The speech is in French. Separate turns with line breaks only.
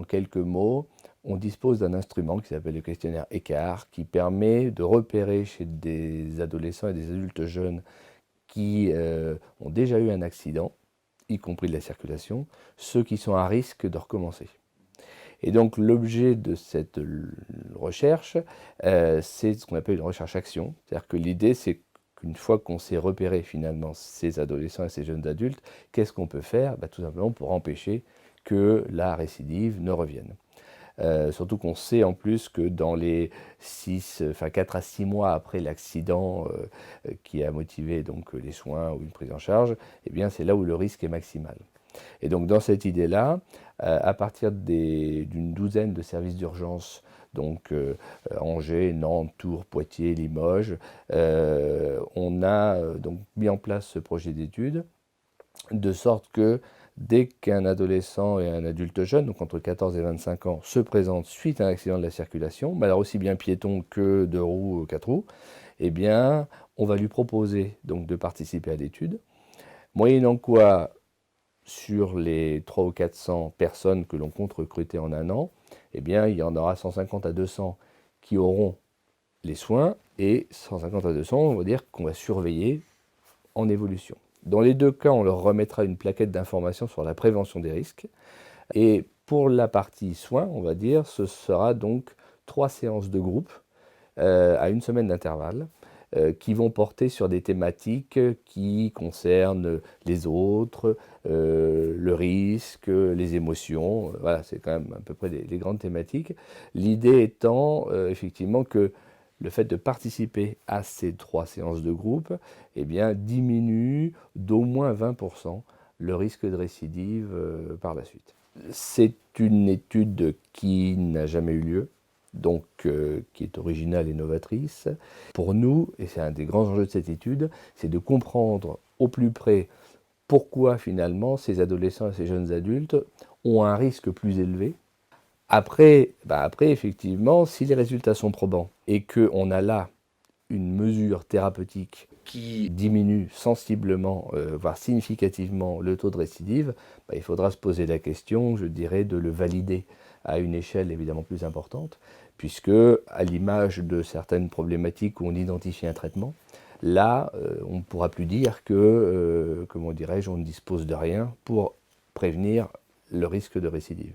quelques mots, on dispose d'un instrument qui s'appelle le questionnaire ECAR, qui permet de repérer chez des adolescents et des adultes jeunes qui ont déjà eu un accident, y compris de la circulation, ceux qui sont à risque de recommencer. Et donc l'objet de cette recherche, c'est ce qu'on appelle une recherche-action. C'est-à-dire que l'idée, c'est qu'une fois qu'on sait repérer finalement ces adolescents et ces jeunes adultes, qu'est-ce qu'on peut faire? Tout simplement pour empêcher que la récidive ne revienne. Surtout qu'on sait en plus que dans les 4 à 6 mois après l'accident qui a motivé donc, les soins ou une prise en charge, eh bien, c'est là où le risque est maximal. Et donc dans cette idée-là, à partir d'une douzaine de services d'urgence, donc Angers, Nantes, Tours, Poitiers, Limoges, on a donc mis en place ce projet d'étude, de sorte que dès qu'un adolescent et un adulte jeune, donc entre 14 et 25 ans, se présentent suite à un accident de la circulation, mais alors aussi bien piéton que de roues ou 4 roues, eh bien, on va lui proposer donc de participer à l'étude, moyennant quoi, sur les 300 ou 400 personnes que l'on compte recruter en un an, eh bien, il y en aura 150 à 200 qui auront les soins et 150 à 200, on va dire qu'on va surveiller en évolution. Dans les deux cas, on leur remettra une plaquette d'information sur la prévention des risques. Et pour la partie soins, on va dire, ce sera donc 3 séances de groupe à une semaine d'intervalle qui vont porter sur des thématiques qui concernent les autres, le risque, les émotions. Voilà, c'est quand même à peu près les grandes thématiques. L'idée étant effectivement que le fait de participer à ces 3 séances de groupe eh bien, diminue d'au moins 20% le risque de récidive par la suite. C'est une étude qui n'a jamais eu lieu, donc qui est originale et novatrice. Pour nous, et c'est un des grands enjeux de cette étude, c'est de comprendre au plus près pourquoi finalement ces adolescents et ces jeunes adultes ont un risque plus élevé. Après, effectivement, si les résultats sont probants et qu'on a là une mesure thérapeutique qui diminue sensiblement, voire significativement le taux de récidive, il faudra se poser la question, je dirais, de le valider à une échelle évidemment plus importante, puisque à l'image de certaines problématiques où on identifie un traitement, là, on ne pourra plus dire que, comment dirais-je, on ne dispose de rien pour prévenir le risque de récidive.